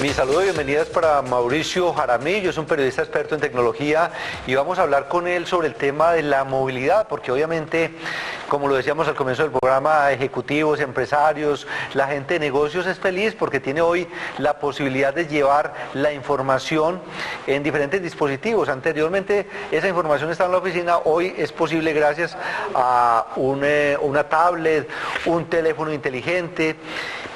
Mi saludo y bienvenidas para Mauricio Jaramillo, es un periodista experto en tecnología y vamos a hablar con él sobre el tema de la movilidad, porque obviamente, como lo decíamos al comienzo del programa, ejecutivos, empresarios, la gente de negocios es feliz porque tiene hoy la posibilidad de llevar la información en diferentes dispositivos. Anteriormente esa información estaba en la oficina, hoy es posible gracias a una tablet, un teléfono inteligente,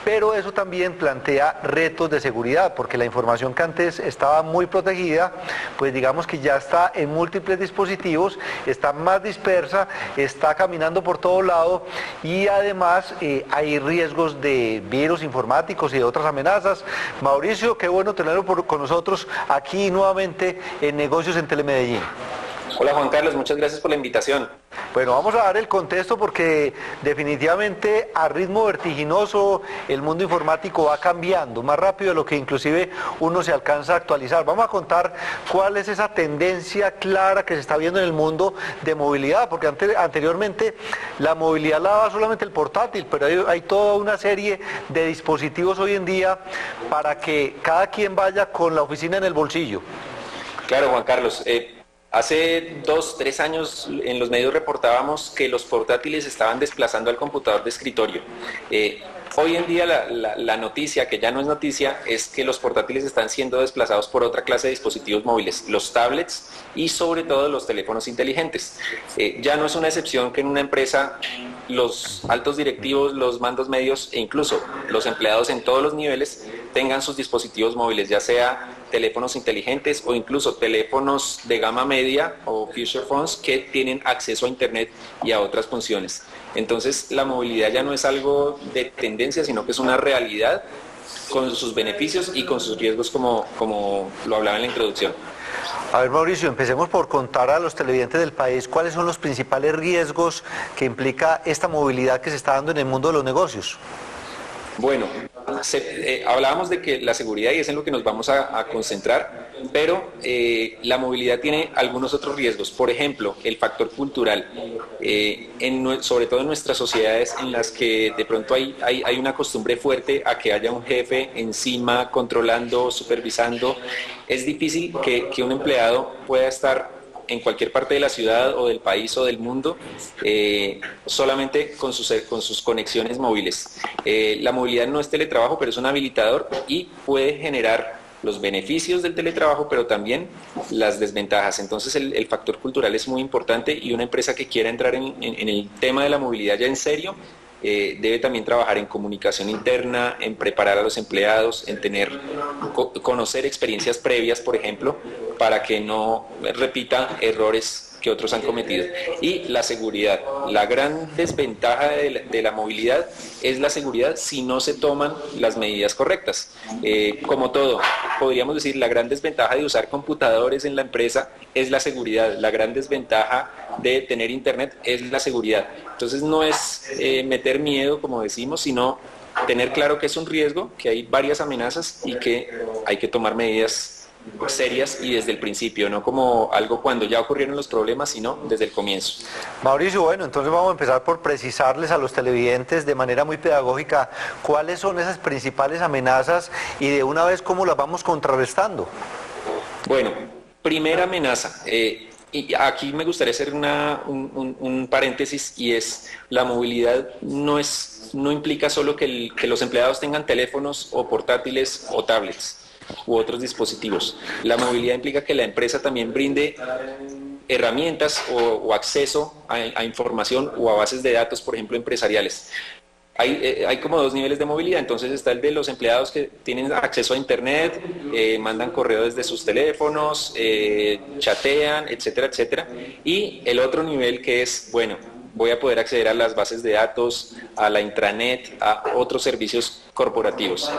pero eso también plantea retos de seguridad, porque la información que antes estaba muy protegida, pues digamos que ya está en múltiples dispositivos, está más dispersa, está caminando por todo lado y además hay riesgos de virus informáticos y de otras amenazas. Mauricio, qué bueno tenerlo con nosotros aquí nuevamente en Negocios en Telemedellín. Hola Juan Carlos, muchas gracias por la invitación. Bueno, vamos a dar el contexto porque definitivamente a ritmo vertiginoso el mundo informático va cambiando, más rápido de lo que inclusive uno se alcanza a actualizar. Vamos a contar cuál es esa tendencia clara que se está viendo en el mundo de movilidad, porque anteriormente la movilidad la daba solamente el portátil, pero hay toda una serie de dispositivos hoy en día para que cada quien vaya con la oficina en el bolsillo. Claro, Juan Carlos. Hace 2, 3 años en los medios reportábamos que los portátiles estaban desplazando al computador de escritorio. Hoy en día la noticia, que ya no es noticia, es que los portátiles están siendo desplazados por otra clase de dispositivos móviles, los tablets y sobre todo los teléfonos inteligentes. Ya no es una excepción que en una empresa los altos directivos, los mandos medios e incluso los empleados en todos los niveles tengan sus dispositivos móviles, ya sea teléfonos inteligentes o incluso teléfonos de gama media o feature phones que tienen acceso a internet y a otras funciones. Entonces la movilidad ya no es algo de tendencia, sino que es una realidad con sus beneficios y con sus riesgos como lo hablaba en la introducción. A ver, Mauricio, empecemos por contar a los televidentes del país cuáles son los principales riesgos que implica esta movilidad que se está dando en el mundo de los negocios. Bueno, hablábamos de que la seguridad, y es en lo que nos vamos a concentrar, pero la movilidad tiene algunos otros riesgos. Por ejemplo, el factor cultural, sobre todo en nuestras sociedades en las que de pronto hay una costumbre fuerte a que haya un jefe encima controlando, supervisando. Es difícil que un empleado pueda estar en cualquier parte de la ciudad o del país o del mundo, solamente con sus conexiones móviles. La movilidad no es teletrabajo, pero es un habilitador y puede generar los beneficios del teletrabajo, pero también las desventajas. Entonces el factor cultural es muy importante y una empresa que quiera entrar en el tema de la movilidad ya en serio, debe también trabajar en comunicación interna, en preparar a los empleados, en conocer experiencias previas, por ejemplo, para que no repitan errores que otros han cometido. Y la seguridad. La gran desventaja de la movilidad es la seguridad si no se toman las medidas correctas. Como todo, podríamos decir, la gran desventaja de usar computadores en la empresa es la seguridad. La gran desventaja de tener internet es la seguridad. Entonces no es meter miedo, como decimos, sino tener claro que es un riesgo, que hay varias amenazas y que hay que tomar medidas serias y desde el principio, no como algo cuando ya ocurrieron los problemas, sino desde el comienzo. Mauricio, bueno, entonces vamos a empezar por precisarles a los televidentes de manera muy pedagógica cuáles son esas principales amenazas y de una vez cómo las vamos contrarrestando. Bueno, primera amenaza, y aquí me gustaría hacer un paréntesis, y es la movilidad no implica solo que los empleados tengan teléfonos o portátiles o tablets u otros dispositivos. La movilidad implica que la empresa también brinde herramientas o acceso a información o a bases de datos, por ejemplo, empresariales. Hay como dos niveles de movilidad. Entonces está el de los empleados que tienen acceso a internet, mandan correo desde sus teléfonos, chatean, etcétera, etcétera. Y el otro nivel que es, bueno, voy a poder acceder a las bases de datos, a la intranet, a otros servicios corporativos.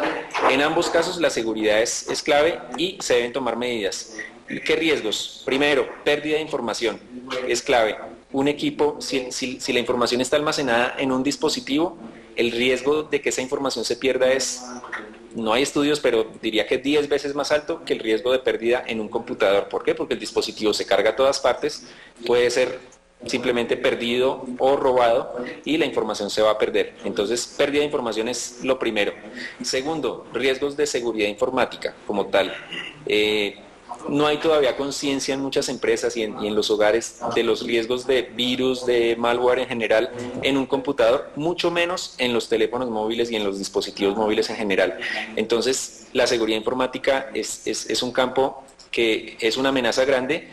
En ambos casos la seguridad es clave y se deben tomar medidas. ¿Qué riesgos? Primero, pérdida de información, es clave. Un equipo, si la información está almacenada en un dispositivo, el riesgo de que esa información se pierda no hay estudios, pero diría que 10 veces más alto que el riesgo de pérdida en un computador. ¿Por qué? Porque el dispositivo se carga a todas partes, puede ser simplemente perdido o robado y la información se va a perder. Entonces, pérdida de información es lo primero. Segundo, riesgos de seguridad informática como tal. No hay todavía conciencia en muchas empresas y en los hogares de los riesgos de virus, de malware en general en un computador, mucho menos en los teléfonos móviles y en los dispositivos móviles en general. Entonces, la seguridad informática es un campo que es una amenaza grande.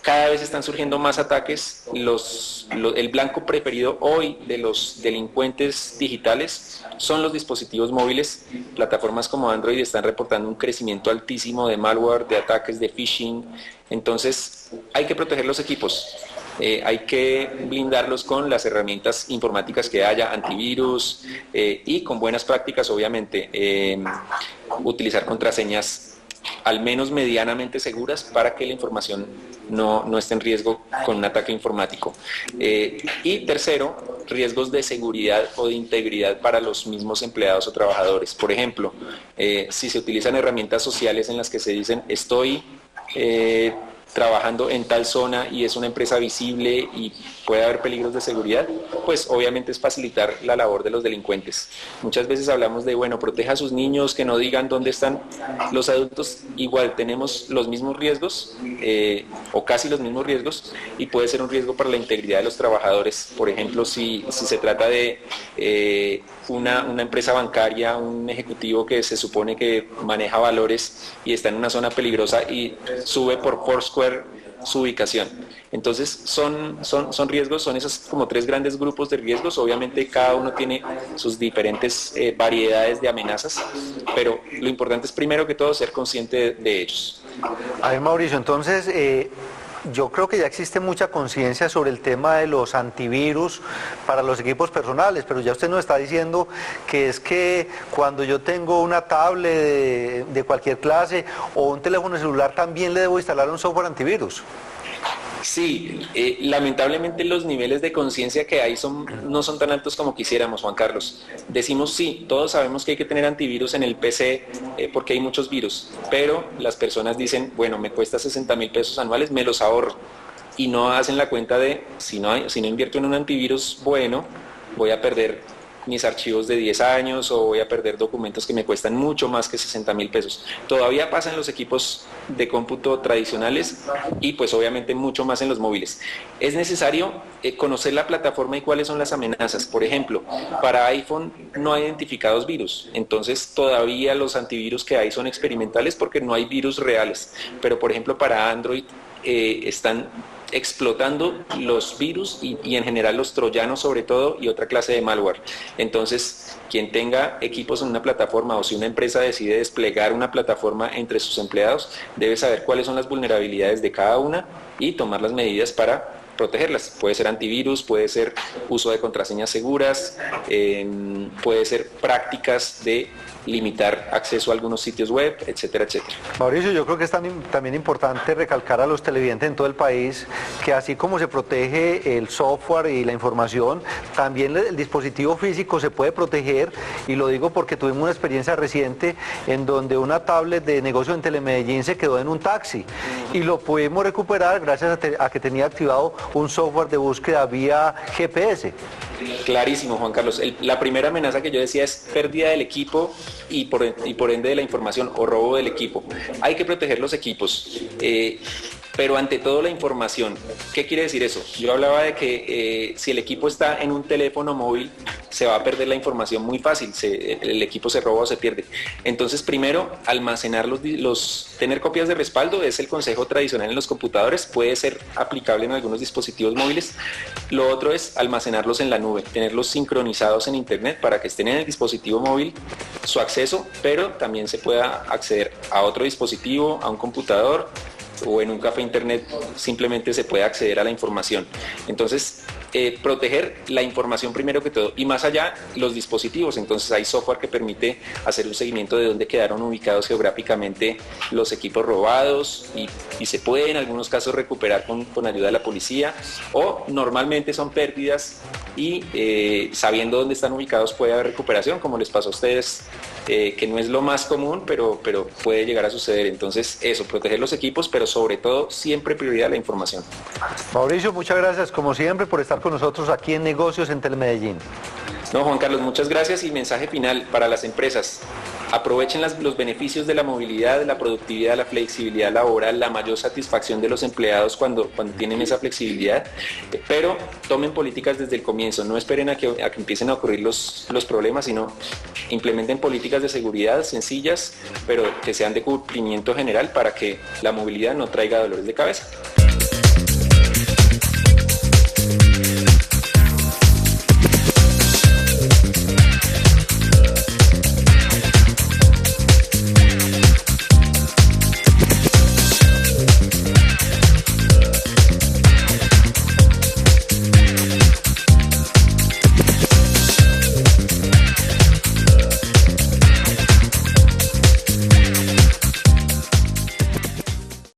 Cada vez están surgiendo más ataques. El blanco preferido hoy de los delincuentes digitales son los dispositivos móviles. Plataformas como Android están reportando un crecimiento altísimo de malware, de ataques, de phishing. Entonces, hay que proteger los equipos. Hay que blindarlos con las herramientas informáticas que haya, antivirus y con buenas prácticas, obviamente, utilizar contraseñas al menos medianamente seguras para que la información no esté en riesgo con un ataque informático. Y tercero, riesgos de seguridad o de integridad para los mismos empleados o trabajadores. Por ejemplo, si se utilizan herramientas sociales en las que se dicen estoy trabajando en tal zona y es una empresa visible y puede haber peligros de seguridad, pues obviamente es facilitar la labor de los delincuentes. Muchas veces hablamos de, bueno, proteja a sus niños, que no digan dónde están. Los adultos igual tenemos los mismos riesgos o casi los mismos riesgos y puede ser un riesgo para la integridad de los trabajadores. Por ejemplo, si se trata de una empresa bancaria, un ejecutivo que se supone que maneja valores y está en una zona peligrosa y sube por Foursquare su ubicación. Entonces son riesgos, son esos como tres grandes grupos de riesgos. Obviamente cada uno tiene sus diferentes variedades de amenazas, pero lo importante es primero que todo ser consciente de ellos. A ver, Mauricio, entonces yo creo que ya existe mucha conciencia sobre el tema de los antivirus para los equipos personales, pero ya usted nos está diciendo que es que cuando yo tengo una tablet de cualquier clase o un teléfono celular también le debo instalar un software antivirus. Sí, lamentablemente los niveles de conciencia que hay no son tan altos como quisiéramos, Juan Carlos. Decimos sí, todos sabemos que hay que tener antivirus en el PC porque hay muchos virus, pero las personas dicen, bueno, me cuesta 60,000 pesos anuales, me los ahorro. Y no hacen la cuenta de, si no invierto en un antivirus bueno, voy a perder mis archivos de 10 años o voy a perder documentos que me cuestan mucho más que 60,000 pesos. Todavía pasa en los equipos de cómputo tradicionales y pues obviamente mucho más en los móviles. Es necesario conocer la plataforma y cuáles son las amenazas. Por ejemplo, para iPhone no hay identificados virus, entonces todavía los antivirus que hay son experimentales porque no hay virus reales. Pero por ejemplo para Android están explotando los virus y en general los troyanos sobre todo y otra clase de malware. Entonces, quien tenga equipos en una plataforma o si una empresa decide desplegar una plataforma entre sus empleados, debe saber cuáles son las vulnerabilidades de cada una y tomar las medidas para protegerlas. Puede ser antivirus, puede ser uso de contraseñas seguras, puede ser prácticas de limitar acceso a algunos sitios web, etcétera, etcétera. Mauricio, yo creo que es también importante recalcar a los televidentes en todo el país que así como se protege el software y la información, también el dispositivo físico se puede proteger, y lo digo porque tuvimos una experiencia reciente en donde una tablet de negocio en Telemedellín se quedó en un taxi y lo pudimos recuperar gracias a que tenía activado un software de búsqueda vía GPS. Clarísimo, Juan Carlos. La primera amenaza que yo decía es pérdida del equipo y por ende de la información o robo del equipo. Hay que proteger los equipos, pero ante todo la información. ¿Qué quiere decir eso? Yo hablaba de que si el equipo está en un teléfono móvil, se va a perder la información muy fácil, el equipo se roba o se pierde. Entonces, primero, almacenar tener copias de respaldo es el consejo tradicional en los computadores, puede ser aplicable en algunos dispositivos móviles. Lo otro es almacenarlos en la nube, tenerlos sincronizados en internet para que estén en el dispositivo móvil su acceso, pero también se pueda acceder a otro dispositivo, a un computador o en un café internet, simplemente se puede acceder a la información. Entonces, proteger la información primero que todo y más allá los dispositivos. Entonces hay software que permite hacer un seguimiento de dónde quedaron ubicados geográficamente los equipos robados y se puede en algunos casos recuperar con ayuda de la policía, o normalmente son pérdidas y sabiendo dónde están ubicados puede haber recuperación, como les pasó a ustedes, que no es lo más común, pero puede llegar a suceder. Entonces eso, proteger los equipos, pero sobre todo siempre prioridad la información. Mauricio, muchas gracias como siempre por estar con nosotros aquí en Negocios en Telemedellín. No, Juan Carlos, muchas gracias y mensaje final para las empresas. Aprovechen los beneficios de la movilidad, de la productividad, la flexibilidad laboral, la mayor satisfacción de los empleados cuando tienen esa flexibilidad, pero tomen políticas desde el comienzo, no esperen a que empiecen a ocurrir los problemas, sino implementen políticas de seguridad sencillas, pero que sean de cumplimiento general para que la movilidad no traiga dolores de cabeza.